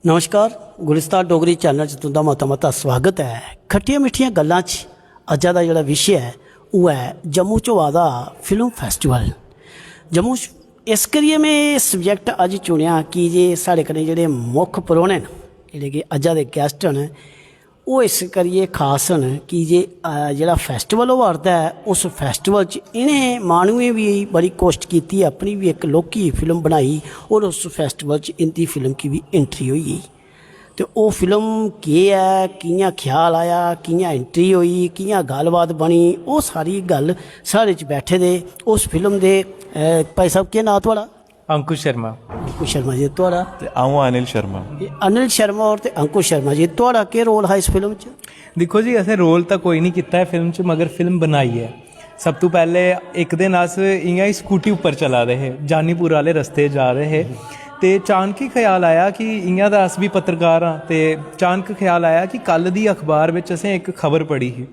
नमस्कार गुलिस्तान डोगरी चैनल च तुंदा मता मता स्वागत है। खट्टियां मिट्ठियां गल्लां च अज्जा दा जेह्ड़ा विशे है वह है जम्मू च होआ दा फिल्म फैस्टिवल। जम्मू इस करियै में सब्जैक्ट अज चुनेआ कि जे साढ़े कन्नै जेह्ड़े मुक्ख परौह्ने न जेह्ड़े कि अज्जा दे गेस्ट न वो इस करियै खास न कि जे जेह्ड़ा फैस्टिवल होआ दा है उस फैस्टिवल च इन्हें माहनुएं भी बड़ी कोशिश की, अपनी भी एक लौह्की फिल्म बनाई और उस फैस्टिवल च इंदी फिल्म की भी एंट्री होई गेई। तो वो फिल्म केह् है, कि'यां ख्याल आया, कि'यां एंट्री होई, कि'यां गल्लबात बनी, वो सारी गल्ल साढ़े च बैठे दे उस फिल्म दे भाई साहब केह् नाम थुआढ़ा? अंकुश शर्मा। अंकुश शर्मा जी थुआढ़ा? अ'ऊं अनिल शर्मा। अनिल शर्मा और ते अंकुश शर्मा जी थुआढ़ा केह् रोल हा इस फिल्म च? दिक्खो जी असें रोल तो कोई नहीं कीता है फिल्म च, मगर फिल्म बनाई है। सब तो पहले एक दिन अस इ'यां ही स्कूटी उप्पर चला दे हे, जानीपुर आह्ले रस्ते जा रहे हे ते अचानक ही ख्याल आया कि इ'यां तां अस भी पत्रकार हाँ ते अचानक ख्याल आया कि कल दी अखबार बिच असें एक खबर पढ़ी ही,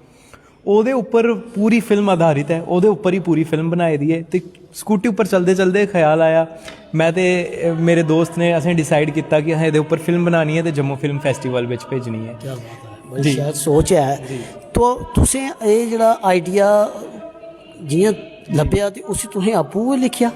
ओह्दे उप्पर पूरी फिल्म आधारित है, ओह्दे उप्पर ही पूरी फिल्म बनाई दी है। ते स्कूटी उप्पर चलदे चलदे ख्याल आया, मैं ते मेरे दोस्त ने असें डिसाइड किया कि असें एह्दे उप्पर फिल्म बनानी है ते जम्मू फिल्म फैस्टिवल बिच भेजनी है। क्या बात है, बड़ी शायद सोच है। तो तुसें एह् जेह्ड़ा आइडिया जि'यां लब्भेआ ते उसी तुसें आपूं गै लिखेआ?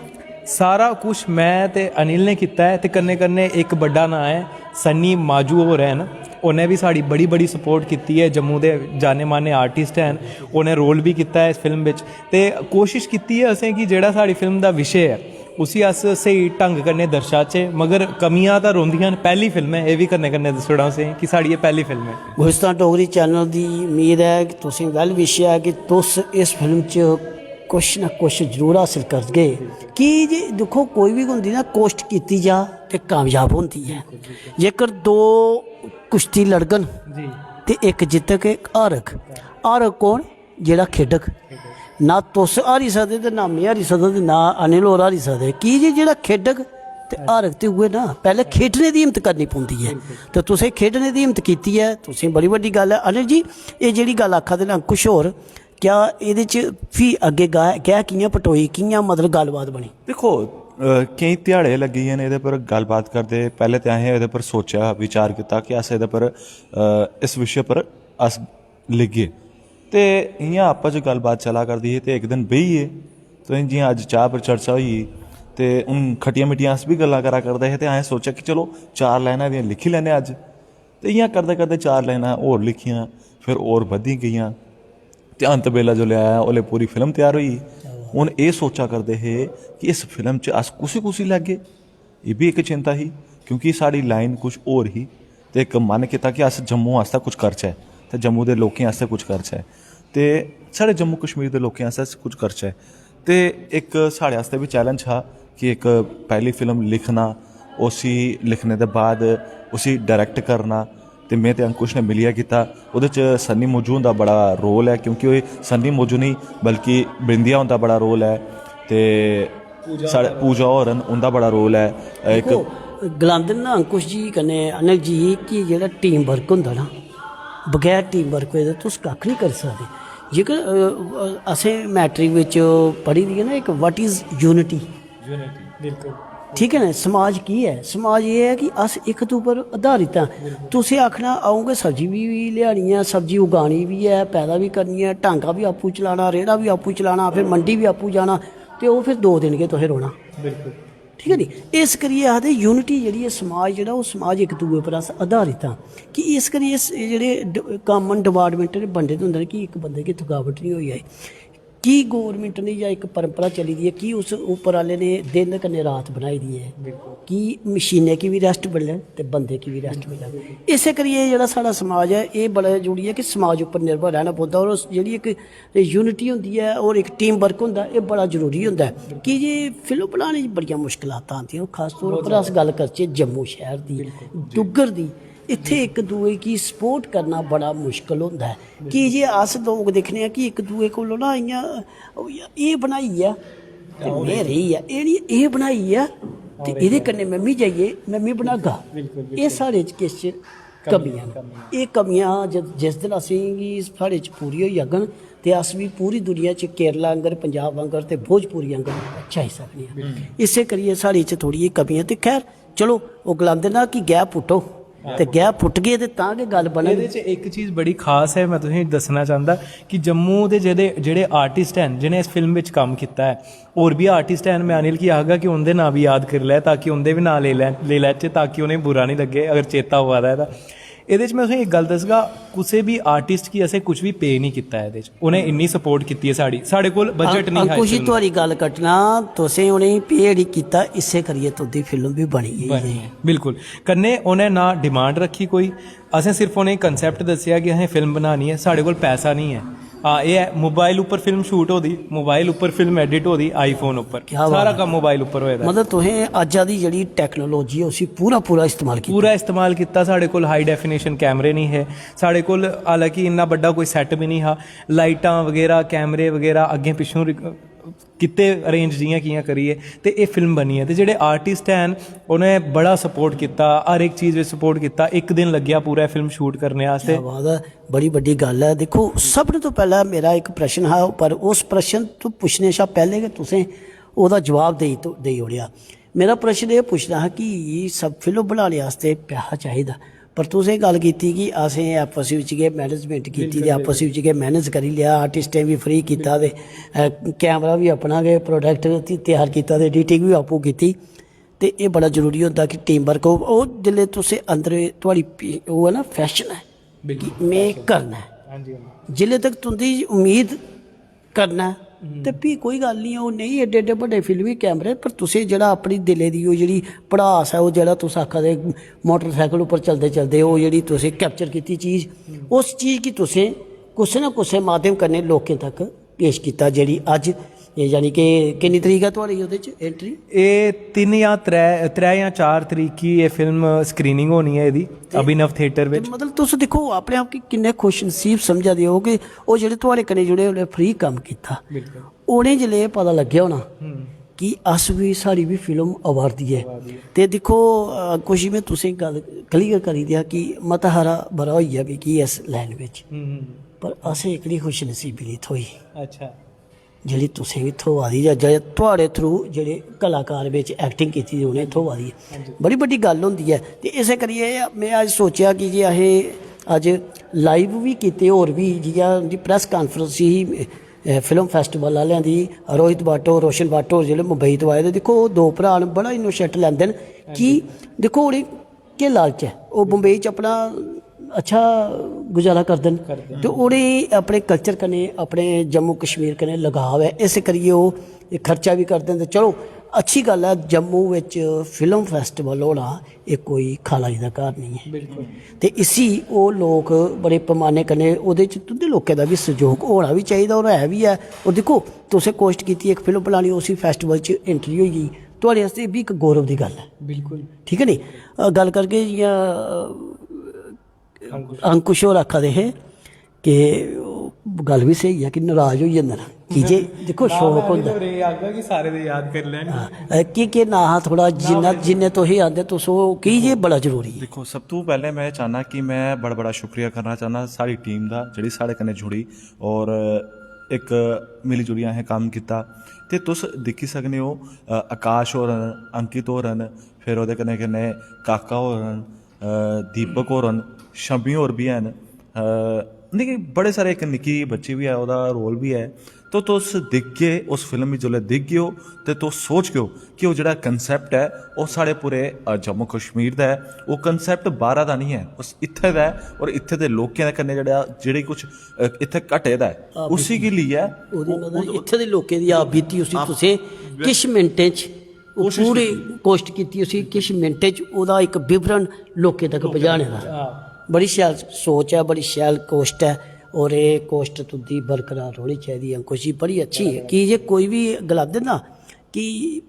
सारा कुछ मैं ते अनिल ने किया है ते कन्ने कन्ने एक बड़ा नाम है सन्नी माजू होर हैं, उन्हें भी साड़ी बड़ी बड़ी सपोर्ट की है। जम्मू के जाने माने आर्टिस्ट हैं, उन्हें रोल भी किया है इस फिल्म में। तो कोशिश की है असें कि जेड़ा साड़ी फिल्म का विषय है उसी अस सही ढंग कन्नै दर्शाचे, मगर कमियां तो रोंदियां। पहली फिल्म है, ये भी कन्नै कन्नै दस्सना असें कि साड़ी ये पहली फिल्म है। गुलिस्तान डोगरी चैनल की उम्मीद है कि तुसें वैल विश है कि तुस इस फिल्म च कुछ ना कुछ जरूर हासिल करगे कि जे दिक्खो कोई भी होंदी ना कोशिश की जा ते कामयाब होती है। जेकर दो कुश्ती लड़गन ते एक जितक एक हारग, हारग कौन? जेड़ा खेडग। ना तुस हारी सकदे ते ना मैं हारी सकदा ते ना अनिल होर हारी सकदे कि जे जेड़ा खेडग ते हारग ते उ'ऐ ना। पहले खेडने दी हिम्मत करनी पौंदी है, तो तुसें खेडने दी हिम्मत कीती है, तुसें बड़ी बड्डी गल्ल है। अनिल जी ये जेह्ड़ी गल्ल आखा दे ना अंकुश होर, क्या एह्दे च फ्ही अग्गे गैह कि'यां पटोई, कि'यां मतलब गल्लबात बनी? दिक्खो केईं ध्याड़े लग्गी गे न एह्दे पर गल्लबात करदे। पैह्ले ते असें एह्दे पर सोचेआ विचार कीता कि अस एह्दे पर इस विशे पर अस लिखगे। ते इ'यां आपस च गल्लबात चला करदी ही ते इक दिन बेहियै ते जि'यां अज्ज चाह् पर चर्चा होई ते हून खट्टियां मिट्ठियां अस भी गल्लां करा करदे हे ते असें सोचेआ कि चलो 4 लाइनां एह्दियां लिखी लैन्ने अज्ज। ते इ'यां करदे करदे 4 लाइनां होर लिखियां, फिर होर बधी गेइयां ते अंत बेल्ला जोल्लै आया ओल्लै पूरी फिल्म तैयार होई। हून एह् सोचा करदे हे कि इस फिल्म च अस कुसी कुसी लैगे, एह् भी एक चिंता ही क्योंकि साड़ी लाइन कुछ होर ही। ते एक मन कीता कि अस जम्मू आस्तै कुछ करचै ते जम्मू दे लोकें आस्तै कुछ करचै ते साढ़े जम्मू कश्मीर दे लोकें आस्तै कुछ करचै। ते एक साढ़े आस्तै भी चैलेंज हा कि एक पहली फिल्म लिखना, उसी लिखने दे बाद उसी डायरैक्ट करना। ते मैं ते अंकुश ने मिलियै कीता। ओह्दे च सन्नी मोजू हुंदा बड़ा रोल है क्योंकि सन्नी मोजू नहीं बल्कि बिंदिया हुंदा बड़ा रोल है ते साढ़े पूजा होर न उंदा बड़ा रोल है। एक गलांदे ना अंकुश जी कन्नै अनिल जी कि जेह्ड़ा टीम वर्क होंदा ना, बगैर टीम वर्क होए तुस कक्ख नहीं करी सकदे। जेकर असें मैट्रिक बिच पढ़ी दी है ना एक व्हाट इज़ यूनिटी, बिल्कुल ठीक है ना। समाज की है? समाज ये है कि अस एक दूए पर आधारित हाँ। तुसें आखना आऊँगे सब्जी भी लियानी है, सब्जी उगानी भी है, पैदा भी करनी है, टांगा भी आपूं चलाना, रेड़ा भी आपूं चलाना, फिर मंडी भी आपूं जाना, तो वो फिर 2 दिन के तुसें रौना। बिल्कुल ठीक है नी। इस करिए आखदे यूनिटी जेह्ड़ी है समाज जेह्ड़ा वो समाज एक दूए पर अस आधारित हाँ कि इस करिए जेह्ड़े कामन डिपार्टमेंट ने बंडे दे होंदे ने कि इक बंदे गी थकावट नहीं होई जाए। की गौरमेंट ने या एक परंपरा चली दी है कि उस उप्पर आह्ले ने दिन कन्नै रात बनाई दी है कि मशीनें की भी रेस्ट मिले ते बंदे की भी रेस्ट मिले। इस्सै करियै जेह्ड़ा साढ़ा समाज है ये बड़ा जरूरी है कि समाज उप्पर निर्भर रहना पौंदा और जेह्ड़ी एक यूनिटी होंदी है और एक टीम वर्क होंदा है, ये बड़ा जरूरी होंदा है कि जे फिल्म बनाने च बड़ियां मुश्कलात आंदियां। खास तौर पर अस गल्ल करचै जम्मू शहर दी, डुग्गर दी, इत्थे एक दूए की सपोर्ट करना बड़ा मुश्किल होंदा है कि जे अस लोग दिक्खने कि एक दूए कोलों ना इ'यां एह् बनाई ऐ ते में रेही ऐ, एह् बनाई ऐ ते एह्दे कन्नै में बी जाइयै में बी बनागा। एह् साढ़े च किश कमियां न। एह् कमियां जिस दिन असेंगी साढ़े च पूरी होई जाङन ते अस भी पूरी दुनिया च केरला आंगर, पंजाब आंगर ते भोजपुरी आंगर जाई सकने आं। इस्सै करियै साढ़े च थोड़ी कमियां ते खैर चलो वो गलांदे ना कि गैप पुट्टो ਤੇ ਗੈਪ ਫੁੱਟ ਗਏ ਤੇ ਤਾਂ ਕਿ ਗੱਲ ਬਣੇ। ਇਹਦੇ 'ਚ ਇੱਕ ਚੀਜ਼ ਬੜੀ ਖਾਸ ਹੈ, ਮੈਂ ਤੁਸੀਂ ਦੱਸਣਾ ਚਾਹੁੰਦਾ ਕਿ ਜੰਮੂ ਦੇ ਜਿਹੜੇ ਆਰਟਿਸਟ ਹਨ ਜਿਹਨੇ ਇਸ ਫਿਲਮ ਵਿੱਚ ਕੰਮ ਕੀਤਾ ਹੈ, ਹੋਰ ਵੀ ਆਰਟਿਸਟ ਹਨ, ਮੈਂ ਅਨਿਲ ਕੀ ਆਖਗਾ ਕਿ ਉਹਦੇ ਨਾਂ ਵੀ ਯਾਦ ਕਰ ਲੈ ਤਾਂ ਕਿ ਉਹਦੇ ਵੀ ਨਾਂ ਲੈ ਲੈ ਤਾਂ ਕਿ ਉਹਨੇ ਬੁਰਾ ਨਹੀਂ ਲੱਗੇ ਅਗਰ ਚੇਤਾ ਹੋਆ ਦਾ ਇਹਦਾ। ਇਹਦੇ 'ਚ ਮੈਂ ਤੁਹਾਨੂੰ ਇੱਕ ਗੱਲ ਦੱਸਗਾ, ਕਿਸੇ ਵੀ ਆਰਟਿਸਟ ਕੀ ਅਸੀਂ ਕੁਝ ਵੀ ਪੇ ਨਹੀਂ ਕੀਤਾ ਇਹਦੇ 'ਚ, ਉਹਨੇ ਇੰਨੀ ਸਪੋਰਟ ਕੀਤੀ ਹੈ ਸਾਡੀ, ਸਾਡੇ ਕੋਲ ਬਜਟ ਨਹੀਂ ਹੈ। ਅੰਕੁਸ਼ ਜੀ ਤੁਹਾਡੀ ਗੱਲ ਕੱਟਣਾ, ਤੁਸੀਂ ਉਹਨੇ ਪੇ ਨਹੀਂ ਕੀਤਾ, ਇਸੇ ਕਰੀਏ ਤੁਹਾਡੀ ਫਿਲਮ ਵੀ ਬਣੀ ਹੈ। ਬਿਲਕੁਲ ਕੰਨੇ ਉਹਨੇ ਨਾ ਡਿਮਾਂਡ ਰੱਖੀ ਕੋਈ, ਅਸੀਂ ਸਿਰਫ ਉਹਨੇ ਕੰਸੈਪਟ ਦੱਸਿਆ ਕਿ ਅਸੀਂ ਫਿਲਮ ਬਣਾਉਣੀ ਹੈ, ਸਾਡੇ ਕੋਲ ਪੈਸਾ ਨਹੀਂ ਹੈ। ਹਾਂ ਇਹ ਹੈ मोबाइल उपर फिल्म शूट होती, मोबाइल उपर फिल्म एडिट होती, आईफोन उपर सारा काम मोबाइल उपर होया। मतलब तुहें अज्जा दी जेहड़ी टेक्नोलॉजी है उसी पूरा इस्तेमाल किया, पूरा इस्तेमाल किया। साढ़े कोल हाई डेफिनेशन कैमरे नहीं है, साढ़े कोल हालांकि इन्ना बड़ा कोई सैट भी नहीं हा, लाइटां वगैरह कैमरे वगैरह अगे पिछों किते अरेंज जियां कियां करिए ते ये फिल्म बनी है। ते जेडे आर्टिस्ट हैं उन्हें बड़ा सपोर्ट किया, हर एक चीज़ में सपोर्ट किया। एक दिन लग्या पूरा फिल्म शूट करने वास्ते। बात है, बड़ी बड़ी गल है। देखो सब तो पहला मेरा एक प्रश्न है, पर उस प्रश्न तो पूछने शा पहले कि तुसें ओहदा जवाब दे ओड़िया। मेरा प्रश्न ये पूछना है कि सब फिल्म बनाने वास्ते पैसा चाहिए, पर तुसें गल की कि असें आपस विच गै मैनेजमेंट की ते आपस विच गै मैनेज करी लिया, आर्टिस्टें भी फ्री कीता ते कैमरा भी अपना गै प्रोडक्ट तैयार कीता ते एडिटिंग भी आपूं कीती। ते ये बड़ा जरूरी होंदा कि टीम वर्क हो। जिल्ले तुसें अंदर थुआड़ी ओह् है ना फैशन है कि में करना है, जिल्ले तक तुंदी उम्मीद करना है ते भी कोई गल नहीं, ओह् नहीं एड्डे एड्डे बड़े फिल्मी कैमरे, पर तुसें जेह्ड़ा अपनी दिले दी ओह् जेह्ड़ी भड़ास है, ओह् जेह्ड़ा तुस आखा दे मोटरसाइकिल उप्पर चलदे चलदे ओह् जेह्ड़ी तुसें कैप्चर कीती चीज़, उस चीज़ गी तुसें कुसै ना कुसै माध्यम कन्नै लोकें तक पेश कीता। जेह्ड़ी अज्ज यानी कि किन्नी तरीक है थुआड़ी ओह्दे च एंट्री? ये 3 या 3 या 4 तरीक की ये फिल्म स्क्रीनिंग होनी है ਇਹਦੀ अभिनव थिएटर ਵਿੱਚ। मतलब तुस देखो अपने आप की किन्ने खुश नसीब समझा दे हो कि ਉਹ ਜਿਹੜੇ ਤੁਹਾਡੇ कन्नै जुड़े उन्हें फ्री काम कीता, उन्हें जिले पता लग्या होना कि अस भी साड़ी भी फिल्म आवारदी है। ते दिक्खो कुछ में तुसें गल क्लीयर करी दिया कि मता हारा बड़ा होई गया कि इस लाइन बिच, पर असें एकड़ी खुश नसीबी नहीं थोई। अच्छा ਜਿਹੜੀ ਤੁਸੀਂ ਵੀ ਥੋਵਾ ਦੀ ਜਾਂ ਤੁਹਾਡੇ ਥਰੂ ਜਿਹੜੇ ਕਲਾਕਾਰ ਵਿੱਚ ਐਕਟਿੰਗ ਕੀਤੀ ਉਹਨੇ ਥੋਵਾ ਦੀ ਬੜੀ ਵੱਡੀ ਗੱਲ ਹੁੰਦੀ ਹੈ। ਤੇ ਇਸੇ ਕਰੀਏ ਮੈਂ ਅੱਜ ਸੋਚਿਆ ਕਿ ਜੇ ਇਹ ਅੱਜ ਲਾਈਵ ਵੀ ਕੀਤੇ, ਹੋਰ ਵੀ ਜਿਹਾ ਦੀ ਪ੍ਰੈਸ ਕਾਨਫਰੰਸ ਸੀ ਫਿਲਮ ਫੈਸਟੀਵਲ ਵਾਲਿਆਂ ਦੀ, ਰੋਹਿਤ ਬਾਟੋ ਰੋਸ਼ਨ ਬਾਟੋ ਜਿਹੜੇ ਮੁੰਬਈ ਤੋਂ ਆਏ। ਦੇਖੋ ਉਹ ਦੋ ਭਰਾ ਨੇ ਬੜਾ ਇਨੋਸ਼ੈਟ ਲੈਂਦੇ ਨੇ ਕਿ ਦੇਖੋ ਉਹਨੇ ਕਿ ਲਾਲਚ है, वो मुंबई च अपना अच्छा गुजारा करदे न ते उ'नें अपने कल्चर कन्नै अपने जम्मू कश्मीर कन्नै लगाव है, इस करिए ओह् खर्चा भी करदे न। चलो अच्छी गल है, जम्मू विच फिल्म फैस्टिवल होना एह् कोई खालाई दा घर नहीं है, ते इसी ओह् लोग बड़े पैमाने कन्नै ओह्दे च तुं'दे लोकें दा भी सहयोग होना भी चाहिए और है भी है। और दिक्खो तुसें कोशिश कीती एक फिल्म बनानी, उसी फैस्टिवल च एंट्री होई गेई, तुहाड़े आस्ते भी एक गौरव की गल है। बिल्कुल ठीक है नहीं गल करके जियां अंकुश होर आखा दे हे कि गल भी सही है कि नाराज होई जंदे न कि जे देखो शौक होंदा कि सारे दे याद कर लैन कि ना थोड़ा जिन्ने तुसीं आंदे तुस ओह् की जे बड़ा जरूरी है। देखो सब तो पहले मैं चाहना कि मैं बड़ा शुक्रिया करना चाहना सारी टीम दा जिहड़ी साढ़े कन्नै जुड़ी और एक मिली जुली असें कम्म कीता। ते तुस दिक्खी सकने हो आकाश होरन, अंकित होरन, फिर ओह्दे कन्नै कन्नै काका होरन, दीपक होरन, शमी होर भी हैन, निक्के बड़े सारे, एक निक्की बच्ची भी है, ओह्दा रोल भी है। तो तुस दिखगे उस फिल्म में जोल्लै दिखगे हो ते तुस सोचगे कि वो जेह्ड़ा कंसैप्ट है ओह् साढ़े पूरे जम्मू कश्मीर दा है, वो कंसैप्ट बाहरा दा नहीं है, उस इत्थे दा है और इत्थे दे लोकें दे कन्नै जेह्ड़ी कुछ इत्थे घटे दा है उसी गी लेइयै इत्थे दे लोकें दी आप बीती उसी तुसें किश मिंटें च पूरी कोशिश कीती, उसी किश मिंटें च ओह्दा इक विवरण लोकें तक पजाने दा। बड़ी शैल सोच है, बड़ी शैल कोस्ट है और ये कोस्ट तुंदी बरकरार होनी चाहिए। अंकुश जी बड़ी अच्छी है कि जे कोई भी गलाते ना कि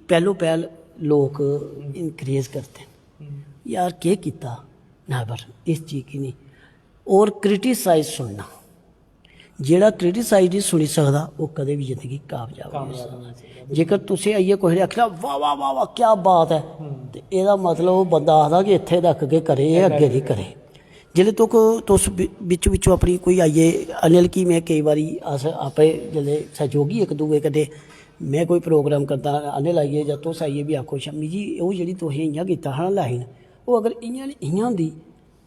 पहलो पहल लोग इनक्रेज करते हैं यार क्या किया नेवर इस चीज़ की नहीं, और क्रिटिसाइज सुनना, जेड़ा क्रिटिसाइज नहीं सुनी सकता वो कदे भी जिंदगी कामयाब नहीं हो सकता। जेकर तुसें आइए कोई ने आखना वाह वाह वाह वाह क्या बात है, तो एह्दा मतलब वो बंदा आखदा कि इत्थे तक के करे अग्गे नहीं करे। जिल्ले तुस बिच बिचों अपनी कोई आइए अनिल की मैं कई बारी अस आपे जिल्ले सहयोगी एक दूए कन्नै मैं कोई प्रोग्राम करदा अनिल आइए जां तुस आइए भी आखो शम्मी जी ओह् जेह्ड़ी तुसें इ'यां कीता हा ना लाइन, ओह् अगर इ'यां होंदी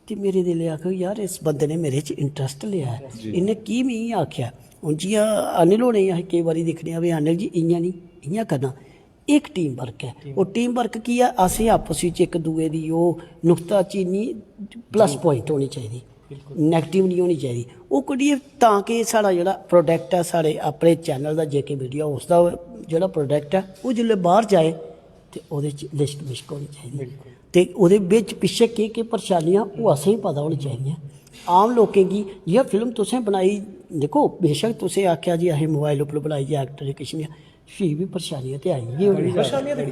ਤੇ ਮੇਰੇ ਦਿਲ ਆਖਿਆ ਯਾਰ ਇਸ ਬੰਦੇ ਨੇ ਮੇਰੇ 'ਚ ਇੰਟਰਸਟ ਲਿਆ ਹੈ, ਇਹਨੇ ਕੀ ਨਹੀਂ ਆਖਿਆ। ਹੁਣ ਜੀ ਅਨਿਲ ਹੋਣੇ ਆ ਕਈ ਵਾਰੀ ਦੇਖਣੇ ਆ ਵੀ ਅਨਿਲ ਜੀ ਇਆਂ ਨਹੀਂ ਇਆਂ ਕਰਨਾ, ਇੱਕ ਟੀਮ ਵਰਕ ਹੈ। ਉਹ ਟੀਮ ਵਰਕ ਕੀ ਆ, ਅਸੀਂ ਆਪਸ ਵਿੱਚ ਇੱਕ ਦੂਏ ਦੀ ਉਹ ਨੁਕਤਾਚੀਨੀ ਪਲੱਸ ਪੁਆਇੰਟ ਹੋਣੀ ਚਾਹੀਦੀ, ਨੈਗੇਟਿਵ ਨਹੀਂ ਹੋਣੀ ਚਾਹੀਦੀ। ਉਹ ਕਰੀਏ ਤਾਂ ਕਿ ਸਾਡਾ ਜਿਹੜਾ ਪ੍ਰੋਡਕਟ ਹੈ, ਸਾਡੇ ਆਪਣੇ ਚੈਨਲ ਦਾ JK ਮੀਡੀਆ ਉਸ ਦਾ ਜਿਹੜਾ ਪ੍ਰੋਡਕਟ ਹੈ ਉਹ ਜਿੱਲੇ ਬਾਹਰ ਜਾਏ ਤੇ ਉਹਦੇ 'ਚ ਲਿਸ਼ਕ ਮਿਸ਼ਕ ਹੋਣੀ ਚਾਹੀਦੀ, ਤੇ ਉਹਦੇ ਵਿੱਚ ਪਿੱਛੇ ਕੀ ਪਰੇਸ਼ਾਨੀਆਂ ਉਹ ਅसें ही पता होनी चाहिए। आम लोकें की यह फिल्म तुसें बनाई, देखो बेशक तुसें आख्या जी असें मोबाइल उप्पर बनाई जी एक्टर किश नहीं, फ्ही भी परेशानियां ते आई गई होनी,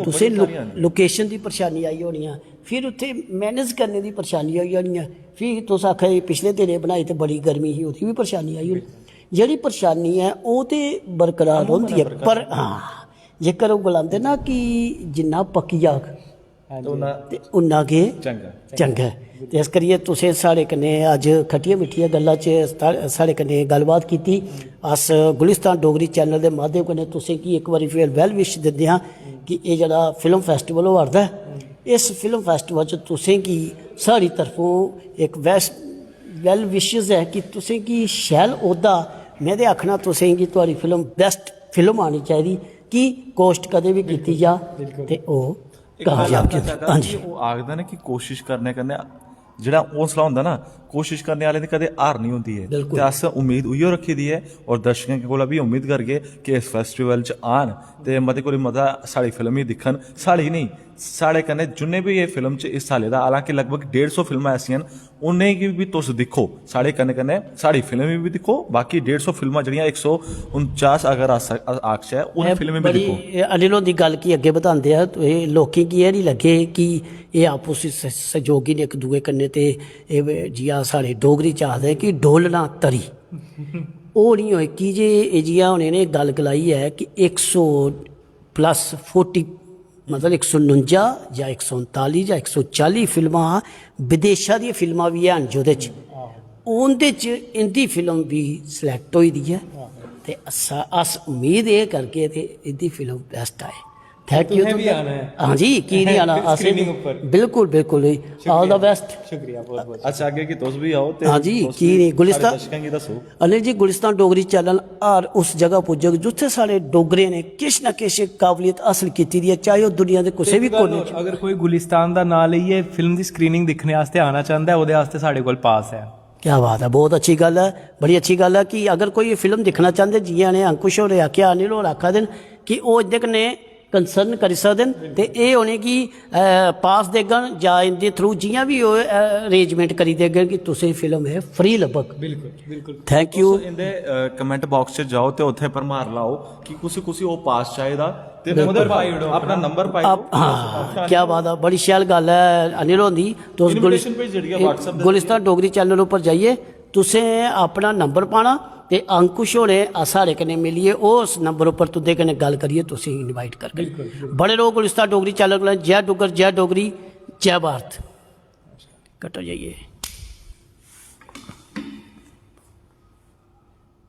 तुसें लोकेशन की परेशानी आई होनी, फिर उत्थे मैनेज करने की परेशानी आई होनी, फिर तुस आखा पिछले दिनें बनाई तो बड़ी गर्मी ही, उसकी भी परेशानी आई होनी। जिहड़ी परेशानी है वो तो बरकरार होती है, पर हाँ जेकर वो बुलाते ना कि जिन्ना पक्की आग ते उन्ना के चंगा है। ते इस करियै तुसें साढ़े कन्नै अज्ज खट्टियां मिट्ठियां गल्लां च साढ़े कन्नै गल्लबात कीती। अस गुलिस्तान डोगरी चैनल दे माध्यम कन्नै तुसें की एक बारी फिर वैल विश दिंदे हां कि एह् जेह्ड़ा फिल्म फैस्टिवल होआ दा है, इस फिल्म फैस्टिवल च तुसें की साढ़ी तरफों एक वैल विशेस है कि तुसें की शैल ओह्दा मैं ते आखना तुसें की तुहाड़ी फिल्म बेस्ट फिल्म आनी चाहिदी कि कोस्ट कदें भी कीती जा ते ओह् कामयाब हाँ जी। ਉਹ ਆਖਦਾ ਨੇ ਕਿ ਕੋਸ਼ਿਸ਼ ਕਰਨੇ ਕਰਨੇ ਜਿਹੜਾ ਹੌਸਲਾ ਹੁੰਦਾ ਨਾ, ਕੋਸ਼ਿਸ਼ करने वाले ਦੀ ਕਦੇ ਹਾਰ ਨਹੀਂ ਹੁੰਦੀ ਹੈ, ਤੇ ਅਸ ਉਮੀਦ ਉਹੀਓ ਰੱਖੀ ਦੀ ਹੈ ਔਰ ਦਰਸ਼ਕਾਂ ਕੋਲ ਵੀ ਉਮੀਦ ਕਰਗੇ ਕਿ ਇਸ ਫੈਸਟੀਵਲ ਚ ਆਣ ਤੇ ਮਤੇ ਕੋਲ ਮਜ਼ਾ ਸਾਡੀ ਫਿਲਮ ਹੀ ਦਿਖਣ, ਸਾਡੀ ਨਹੀਂ साढ़े कन्नै जिन्ने भी ये फिल्म च हिस्सा लेदा, हालांकि लगभग 150 फिल्मां ऐसियां उन्हें की भी तुस दिक्खो, साढ़े कन्नै कन्नै साड़ी फिल्म भी दिक्खो, बाकी 150 फिल्मां जड़ियां 149 अगर आखचै उन फिल्में भी दिक्खो। अनिल होंदी गल की अगे बधांदे आ तो ये लोकें गी एह् नहीं लगे कि ये आपस च सहयोगी ने एक दूए कन्नै ते जियां साढ़े डोगरी च आखदे कि ढोलना तरी ओह् नहीं होए कि जे जियां हुण इ'नें गल गलाई है कि 100+40 मतलब 149 ਜਾਂ 139 ਜਾਂ 140 ਫਿਲਮਾਂ ਵਿਦੇਸ਼ਾਂ ਦੀਆਂ ਫਿਲਮਾਂ ਵੀ ਹਨ ਜਿਹਦੇ 'ਚ ਉਹਦੇ 'ਚ ਇੰਦੀ ਫਿਲਮ ਵੀ ਸਿਲੈਕਟ ਹੋਈ ਦੀ ਹੈ ਤੇ ਅਸ ਉਮੀਦ ਇਹ ਕਰਕੇ ਤੇ ਇੰਦੀ ਫਿਲਮ ਬੈਸਟ ਆਏ। Thank you. हाँ जी की नहीं आना बिल्कुल बिल्कुल ऑल द बेस्ट। शुक्रिया बहुत बहुत। अच्छा आगे कि तुस भी आओ ते हाँ जी की नहीं गुलिस्तान अनिल जी गुलिस्तान डोगरी चैनल हर उस जगह पुज्जग जिथे साढ़े डोगरे ने किश ना किश काबलियत हासिल की दी है, चाहे वह दुनिया के किसी भी कोने च। अगर कोई गुलिस्तान का नाम लइए फिल्म की स्क्रीनिंग देखने वास्ते आना चाहता है, ਉਹਦੇ वास्ते साढ़े कोल पास है। क्या बात है, बहुत अच्छी गल है, बड़ी अच्छी गल है कि अगर कोई फिल्म देखना चाहते जियां ने अंकुश होर आख्या अनिल होर आखा देन कि वो इहदे कन्नै कंसर्न करी सकते हैं तो ये होने की पास देगन या इनके थ्रू जियां भी अरेंजमेंट करी देगन कि तुसें फिल्म है फ्री लब्भग। बिल्कुल बिल्कुल थैंक यू। इनदे कमेंट बॉक्स च जाओ तो उत्थे भरमार लाओ कि कुछ वो पास चाहिदा ते अपना नंबर पाई हाँ क्या बात है, बड़ी शैल गल है अनिल होंदी। तुस गुलिस्तान डोगरी चैनल उपर जाइए तुसें अपना नंबर पाना ते अंकुश होने साढ़े कन्नै मिलिए उस नंबर उपर तुंदे कन्नै गल करिए तुसें इनवाइट करगे। बड़े लोग गुलिस्तान डोगरी चैनल जय डुग्गर जय डोगरी जय भारत कटो जाइए।